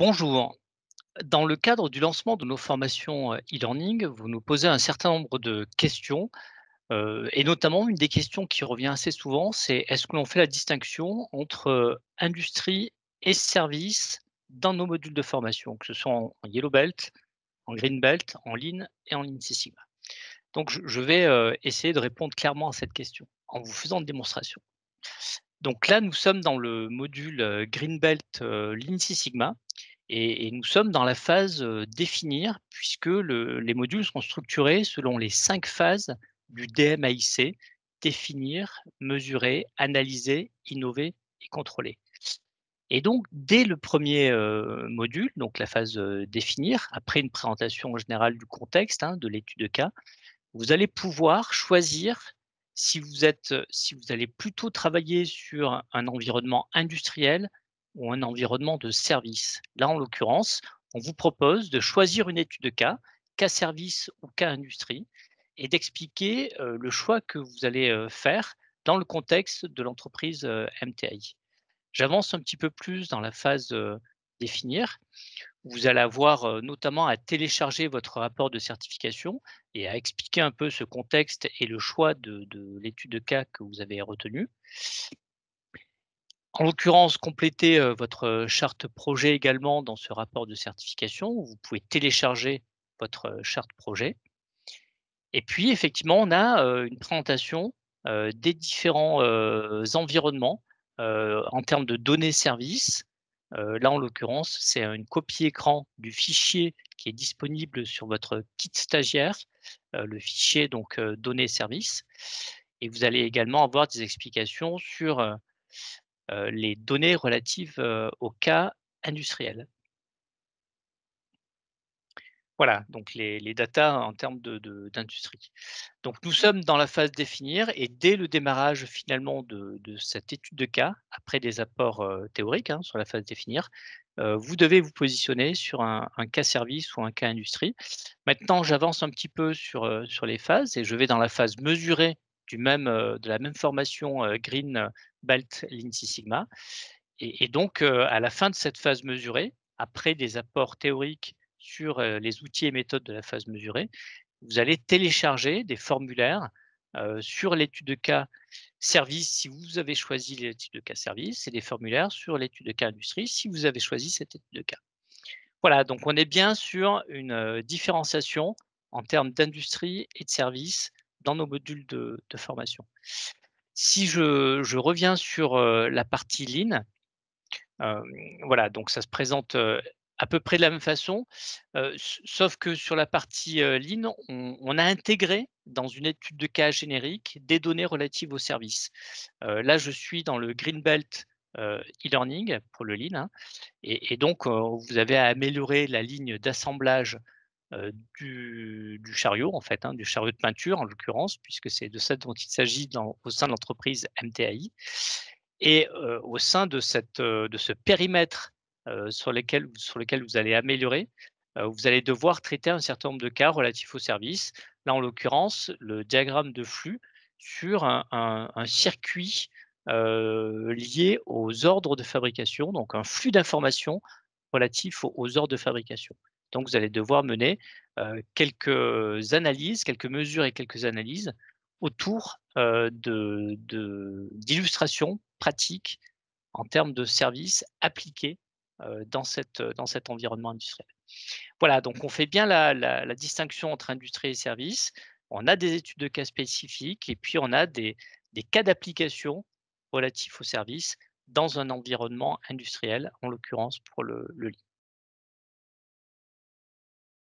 Bonjour. Dans le cadre du lancement de nos formations e-learning, vous nous posez un certain nombre de questions, et notamment une des questions qui revient assez souvent, c'est est-ce que l'on fait la distinction entre industrie et service dans nos modules de formation, que ce soit en Yellow Belt, en Green Belt, en Lean et en Lean Six Sigma. Donc je vais essayer de répondre clairement à cette question en vous faisant une démonstration. Donc là, nous sommes dans le module Green Belt Lean Six Sigma et nous sommes dans la phase, définir puisque les modules sont structurés selon les 5 phases du DMAIC: définir, mesurer, analyser, innover et contrôler. Et donc dès le premier er module, donc la phase, définir, après une présentation générale du contexte, hein, de l'étude de cas, vous allez pouvoir choisir si vous allez plutôt travailler sur un environnement industriel ou un environnement de service. Là, en l'occurrence, on vous propose de choisir une étude de cas service ou cas industrie et d'expliquer, le choix que vous allez, faire dans le contexte de l'entreprise, MTI. J'avance un petit peu plus dans la phase, définir. Vous allez avoir, notamment à télécharger votre rapport de certification et à expliquer un peu ce contexte et le choix de l'étude de cas que vous avez retenue. En l'occurrence, complétez, votre, charte projet également dans ce rapport de certification où vous pouvez télécharger votre, charte projet. Et puis effectivement, on a, une présentation, des différents, environnements, en termes de données services. Là, en l'occurrence, c'est une copie écran du fichier qui est disponible sur votre kit stagiaire, le fichier donc, données services, et vous allez également avoir des explications sur, les données relatives, aux cas industriels. Voilà, donc les datas en termes d'industrie. Donc nous sommes dans la phase définir et dès le démarrage finalement de cette étude de cas, après des apports, théoriques, hein, sur la phase définir, vous devez vous positionner sur un cas service ou un cas industrie. Maintenant, j'avance un petit peu sur les phases et je vais dans la phase mesurée de la même formation, Green Belt Lean Six Sigma, et donc, à la fin de cette phase mesurée, après des apports théoriques sur, les outils et méthodes de la phase mesurée, vous allez télécharger des formulaires, sur l'étude de cas service si vous avez choisi l'étude de cas service et des formulaires sur l'étude de cas industrie si vous avez choisi cette étude de cas. Voilà, donc on est bien sur une, différenciation en termes d'industrie et de service dans nos modules de formation. Si je reviens sur, la partie Lean. Hem, voilà, donc ça se présente, à peu près de la même façon, sauf que sur la partie, Lean, on a intégré dans une étude de cas générique des données relatives au service. Là, je suis dans le green belt, e-learning pour le Lean, hein, et donc, vous avez à améliorer la ligne d'assemblage, du chariot en fait, hein, du chariot de peinture en l'occurrence, puisque c'est de ça dont il s'agit au sein de l'entreprise MTAI. Et au sein de ce périmètre, sur lequel vous allez améliorer, vous allez devoir traiter un certain nombre de cas relatifs au service. Là, en l'occurrence, le diagramme de flux sur un circuit, lié aux ordres de fabrication, donc un flux d'informations relatif aux ordres de fabrication. Donc vous allez devoir mener, quelques analyses, quelques mesures et quelques analyses autour, d'illustrations pratiques en termes de services appliqués, dans cet environnement industriel. Voilà, donc on fait bien la distinction entre industrie et service. On a des études de cas spécifiques et puis on a des cas d'application relatifs aux services dans un environnement industriel, en l'occurrence pour le lean.